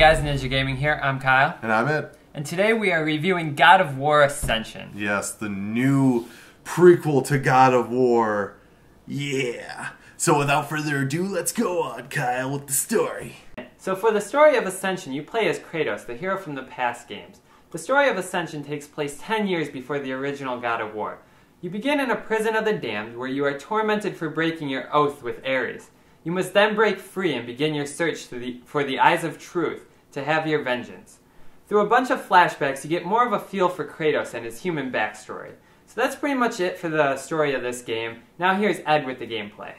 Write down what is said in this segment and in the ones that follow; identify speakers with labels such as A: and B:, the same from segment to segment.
A: guys, Ninja Gaming here. I'm Kyle.
B: And I'm Ed.
A: And today we are reviewing God of War Ascension.
B: Yes, the new prequel to God of War. Yeah. So without further ado, let's go on, Kyle, with the story.
A: So for the story of Ascension, you play as Kratos, the hero from the past games. The story of Ascension takes place 10 years before the original God of War. You begin in a prison of the damned, where you are tormented for breaking your oath with Ares. You must then break free and begin your search for the eyes of truth to have your vengeance. Through a bunch of flashbacks, you get more of a feel for Kratos and his human backstory. So that's pretty much it for the story of this game. Now here's Ed with the gameplay.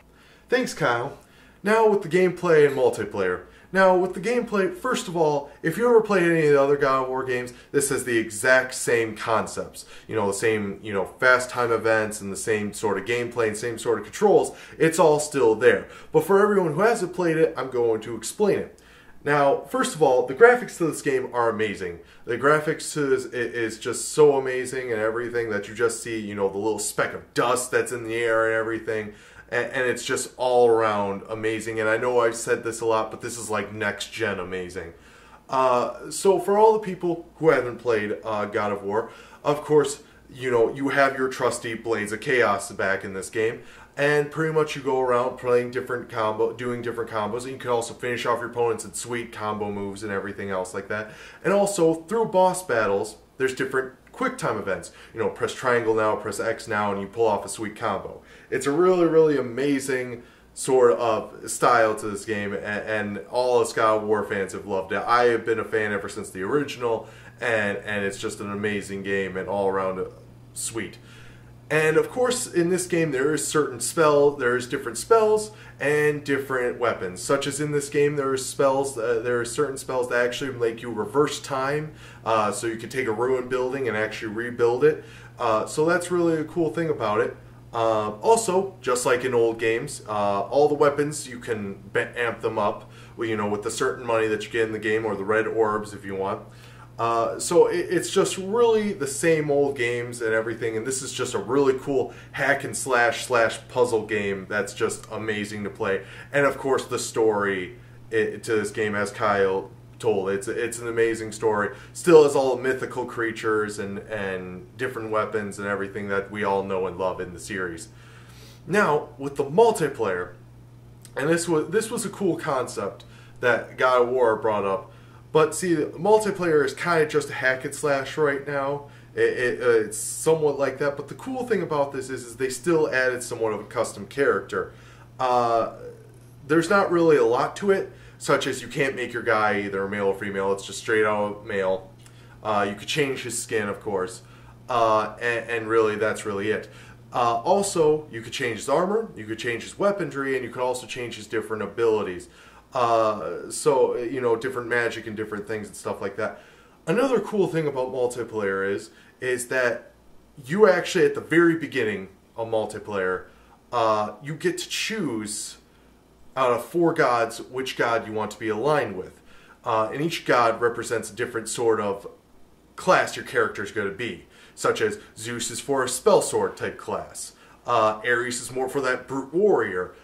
B: Thanks, Kyle. Now with the gameplay and multiplayer. Now with the gameplay, first of all, if you ever played any of the other God of War games, this has the exact same concepts. The same, fast time events and the same sort of gameplay and same sort of controls. It's all still there. But for everyone who hasn't played it, I'm going to explain it. Now, first of all, the graphics to this game are amazing. The graphics is just so amazing and everything that you just see, the little speck of dust that's in the air and everything. And it's just all around amazing. And I know I've said this a lot, but this is like next gen amazing. So for all the people who haven't played God of War, of course, you have your trusty Blades of Chaos back in this game. And pretty much you go around playing doing different combos. And you can also finish off your opponents with sweet combo moves and everything else like that. And also through boss battles, there's different quick time events. Press triangle now, press X now, and you pull off a sweet combo. It's a really, really amazing sort of style to this game, and all us God of War fans have loved it. I have been a fan ever since the original, and it's just an amazing game and all around sweet. And of course, in this game, there's different spells and different weapons. Such as in this game, there are certain spells that actually make you reverse time, so you can take a ruined building and actually rebuild it. So that's really a cool thing about it. Also, just like in old games, all the weapons you can amp them up, with the certain money that you get in the game, or the red orbs if you want. So it's just really the same old games and everything, and this is just a really cool hack and slash puzzle game that's just amazing to play. And of course the story to this game, as Kyle told, it's an amazing story. Still has all the mythical creatures and different weapons and everything that we all know and love in the series. Now with the multiplayer, and this was a cool concept that God of War brought up. But see, multiplayer is kind of just a hack and slash right now. It's somewhat like that. But the cool thing about this is they still added somewhat of a custom character. There's not really a lot to it, such as you can't make your guy either a male or female. It's just straight out male. You could change his skin, of course. And really, that's really it. Also, you could change his armor, you could change his weaponry, and you could also change his different abilities. So, different magic and different things and stuff like that. Another cool thing about multiplayer is that you actually, at the very beginning of multiplayer, you get to choose out of 4 gods which god you want to be aligned with. And each god represents a different sort of class your character is going to be. Such as Zeus is for a spell sword type class. Ares is more for that brute warrior.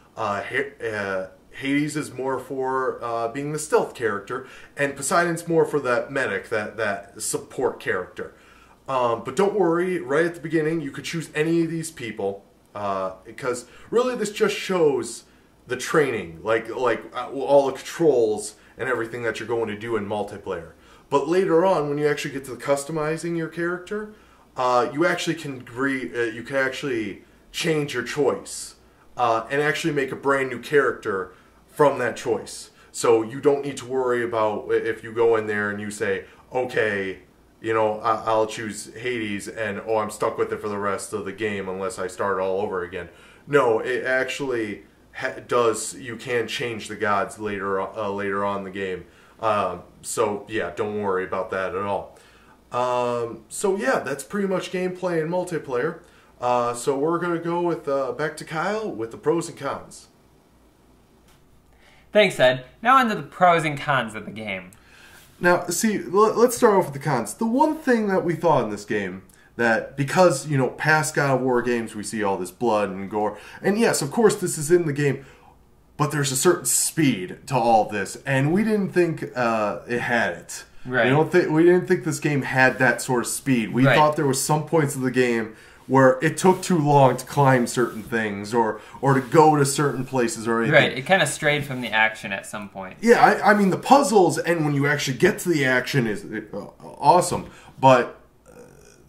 B: Hades is more for being the stealth character, and Poseidon's more for that medic, that support character. But don't worry, right at the beginning you could choose any of these people, because really this just shows the training, like all the controls and everything that you're going to do in multiplayer. But later on, when you actually get to customizing your character, you actually can actually change your choice and actually make a brand new character from that choice. So you don't need to worry about if you go in there and you say, okay, I'll choose Hades and I'm stuck with it for the rest of the game unless I start all over again. No, it actually does. You can change the gods later on in the game. So yeah, don't worry about that at all. So yeah, that's pretty much gameplay and multiplayer. So we're gonna go with back to Kyle with the pros and cons.
A: Thanks, Ed. Now on to the pros and cons of the game.
B: Now, see, let's start off with the cons. The one thing that we thought in this game, that because, past God of War games, we see all this blood and gore. And yes, of course, this is in the game. but there's a certain speed to all of this, and we didn't think it had it.
A: Right.
B: We didn't think this game had that sort of speed. We
A: right.
B: thought there was some points of the game where it took too long to climb certain things or to go to certain places or anything.
A: Right, it kind of strayed from the action at some point.
B: Yeah, I mean, the puzzles and when you actually get to the action is awesome, but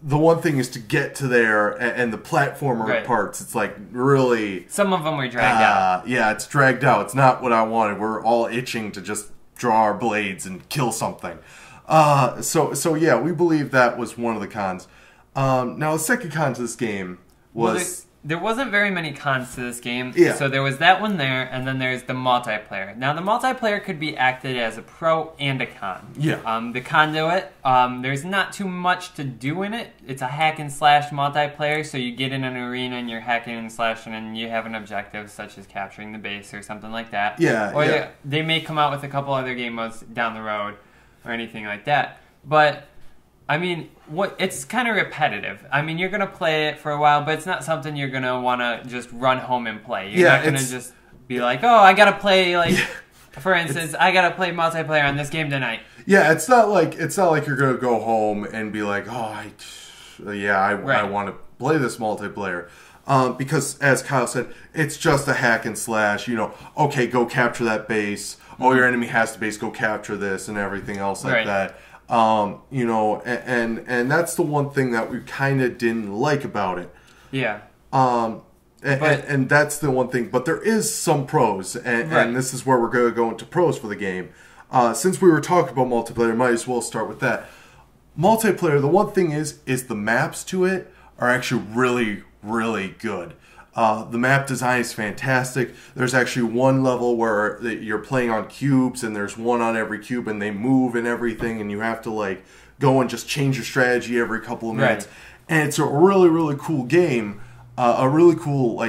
B: the one thing is to get to there and the platformer parts, it's like really...
A: Some of them were dragged out.
B: Yeah, it's dragged out. It's not what I wanted. We're all itching to just draw our blades and kill something. So yeah, we believe that was one of the cons. Now, the second con to this game was...
A: Well, there wasn't very many cons to this game.
B: Yeah.
A: So there was that one there, and then there's the multiplayer. Now, the multiplayer could be acted as a pro and a con.
B: Yeah.
A: The conduit, there's not too much to do in it. It's a hack and slash multiplayer, so you get in an arena and you're hacking and slashing, and you have an objective such as capturing the base or something like that.
B: Yeah.
A: Or they may come out with a couple other game modes down the road or anything like that. But... I mean, it's kind of repetitive. I mean, you're going to play it for a while, but it's not something you're going to want to just run home and play. You're not going to just be like, oh, I got to play, like, for instance, I got to play multiplayer on this game tonight.
B: Yeah, it's not like you're going to go home and be like, oh, I want to play this multiplayer. Because, as Kyle said, it's just a hack and slash, okay, go capture that base. Oh, your enemy has the base, go capture this, and everything else like that. And that's the one thing that we kind of didn't like about it.
A: Yeah.
B: And that's the one thing. But there is some pros, and this is where we're going to go into pros for the game. Since we were talking about multiplayer, might as well start with that. Multiplayer, the one thing is the maps to it are actually really, really good. The map design is fantastic. There's actually one level where you're playing on cubes, and there's one on every cube, and they move and everything, and you have to like go and just change your strategy every couple of minutes. And it's a really, really cool game. A really cool,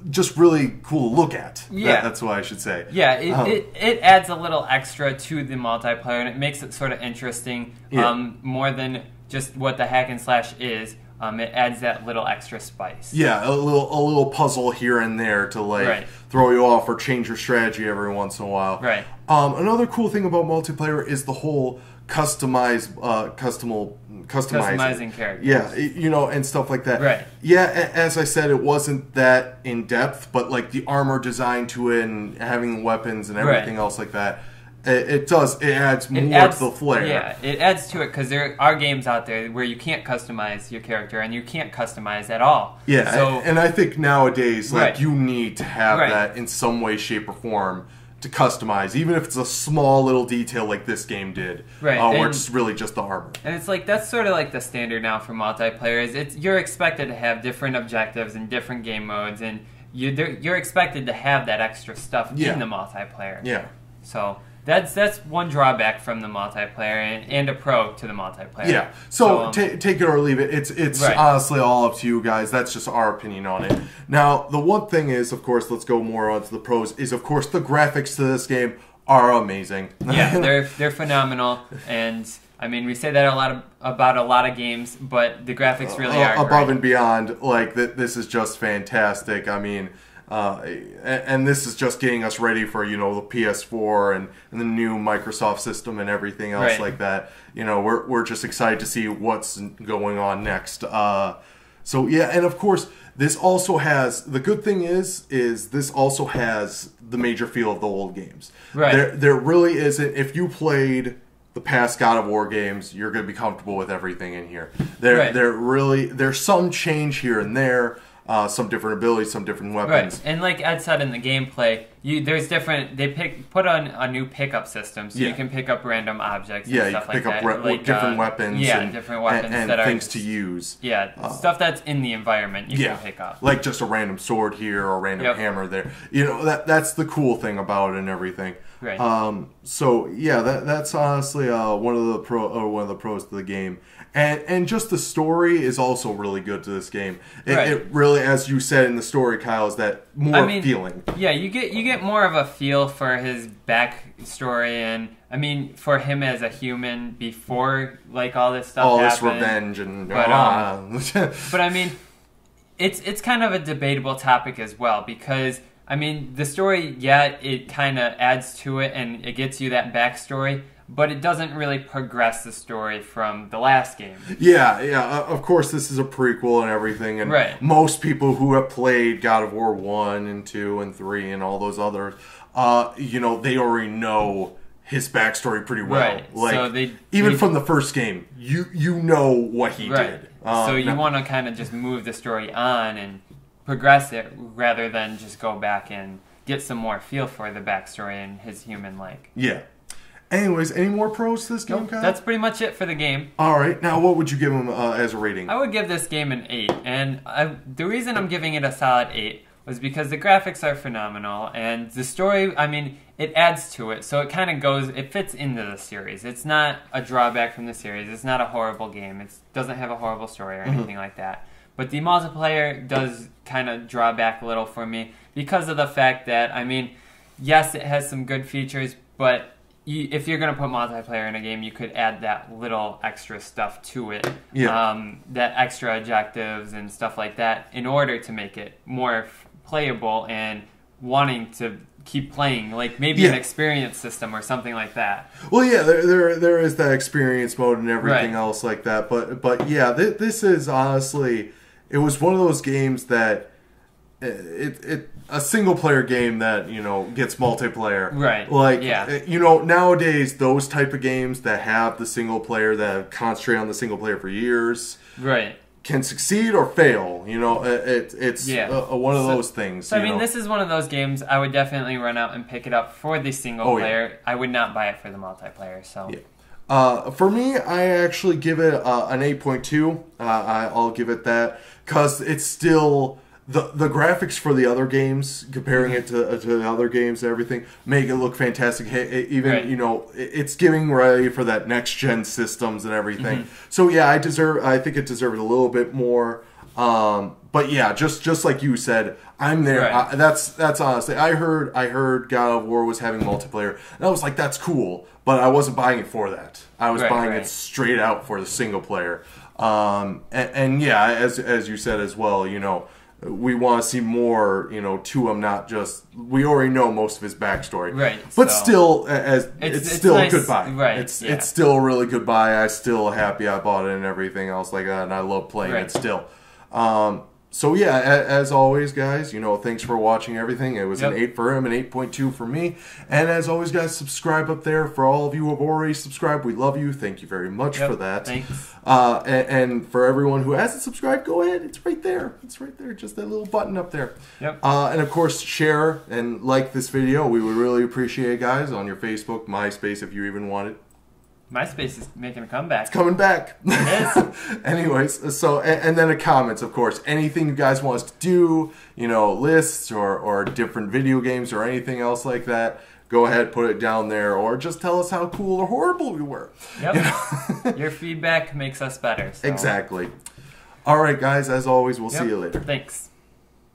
B: just really cool to look at.
A: Yeah.
B: That's what I should say.
A: Yeah, it adds a little extra to the multiplayer, and it makes it sort of interesting more than just what the hack and slash is. It adds that little extra spice. Yeah,
B: a little puzzle here and there to throw you off or change your strategy every once in a while.
A: Right.
B: Another cool thing about multiplayer is the whole customizing
A: characters.
B: Yeah, and stuff like that.
A: Right.
B: Yeah, as I said, it wasn't that in depth, but like the armor design to it and having weapons and everything else like that. It adds more to the flair.
A: Yeah, it adds to it because there are games out there where you can't customize your character and you can't customize at all.
B: Yeah,
A: so,
B: and I think nowadays, you need to have that in some way, shape, or form to customize, even if it's a small little detail like this game did, where it's really just the armor.
A: And it's like that's sort of like the standard now for multiplayer. You're expected to have different objectives and different game modes, and you're expected to have that extra stuff in the multiplayer.
B: Yeah.
A: So. That's one drawback from the multiplayer and a pro to the multiplayer.
B: Yeah. So take it or leave it. It's honestly all up to you guys. That's just our opinion on it. Now, the one thing is, of course, let's go more on to the pros, is, of course, the graphics to this game are amazing.
A: Yeah, they're phenomenal. And, I mean, we say that about a lot of games, but the graphics really are
B: above and beyond. Like, this is just fantastic. I mean... and this is just getting us ready for, the PS4 and the new Microsoft system and everything else like that. We're just excited to see what's going on next. So yeah, and of course, this also has, the good thing is this also has the major feel of the old games.
A: Right.
B: There really isn't, if you played the past God of War games, you're going to be comfortable with everything in here. There's some change here and there. Some different abilities, some different weapons.
A: Right, and like Ed said in the gameplay, there's different. They put on a new pickup system, so you can pick up random objects.
B: Yeah,
A: and stuff
B: you can pick up different weapons.
A: Yeah, different weapons
B: and
A: that
B: things
A: are
B: to use.
A: Yeah, stuff that's in the environment you can pick up.
B: Like just a random sword here or a random hammer there. That's the cool thing about it and everything.
A: Right.
B: So yeah, that's honestly one of the pros to the game. And just the story is also really good to this game. It really, as you said in the story, Kyle, is that more feeling. Yeah,
A: you get more of a feel for his backstory, and I mean for him as a human before all this stuff happened.
B: This revenge and
A: but I mean, it's kind of a debatable topic as well because I mean, the story, yeah, it kind of adds to it and it gets you that backstory, but it doesn't really progress the story from the last game.
B: Yeah. Of course, this is a prequel and everything, and most people who have played God of War 1 and 2 and 3 and all those others, you know, they already know his backstory pretty well.
A: Right.
B: Like,
A: so
B: even from the first game, you know what he did.
A: So you want to kind of just move the story on and progress it rather than just go back and get some more feel for the backstory and his human like.
B: Yeah. Anyways, any more pros to this game, Kyle?
A: That's pretty much it for the game.
B: All right. Now, what would you give him as a rating?
A: I would give this game an 8. And the reason I'm giving it a solid 8 was because the graphics are phenomenal. And the story, I mean, it adds to it. So it kind of goes, it fits into the series. It's not a drawback from the series. It's not a horrible game. It doesn't have a horrible story or anything like that. But the multiplayer does kind of draw back a little for me because of the fact that, I mean, yes, it has some good features, but if you're going to put multiplayer in a game, you could add that little extra stuff to it. Yeah. That extra objectives and stuff like that in order to make it more playable and wanting to keep playing, like maybe an experience system or something like that.
B: Well, yeah, there is that experience mode and everything else like that. But yeah, this is honestly, it was one of those games that a single player game that, you know, gets multiplayer.
A: Right.
B: Like, you know, nowadays those type of games that have the single player, that concentrate on the single player for years, can succeed or fail. You know, it's one of those things.
A: So I mean, this is one of those games I would definitely run out and pick it up for the single player. I would not buy it for the multiplayer. So. Yeah.
B: For me, I actually give it an 8.2. I'll give it that because it's still the graphics for the other games, comparing it to the other games and everything, make it look fantastic. Even you know, it's getting ready for that next gen systems and everything. So yeah, I think it deserves a little bit more. But yeah, just like you said, I'm there. That's honestly, I heard God of War was having multiplayer, and I was like, that's cool, but I wasn't buying it for that. I was buying it straight out for the single player. And yeah, as you said as well, you know, we want to see more, you know, to him, not just, we already know most of his backstory. But so, still, it's still nice, a good buy. It's still a really good buy. I'm still happy I bought it and everything else like that, and I love playing it still. So yeah, as always, guys, you know, thanks for watching everything. It was an 8 for him, an 8.2 for me. And as always, guys, subscribe up there. For all of you who have already subscribed, we love you. Thank you very much for that.
A: Thanks.
B: And for everyone who hasn't subscribed, go ahead. It's right there. It's right there. Just that little button up there. And of course, share and like this video. We would really appreciate it, guys, on your Facebook, MySpace, if you even want it.
A: MySpace is making a comeback.
B: It's coming back.
A: It is.
B: Anyways, so, and then the comments, of course. Anything you guys want us to do, you know, lists or different video games or anything else like that, go ahead, put it down there, or just tell us how cool or horrible we were.
A: Yep.
B: You know?
A: Your feedback makes us better. So.
B: Exactly. All right, guys, as always, we'll see you later.
A: Thanks.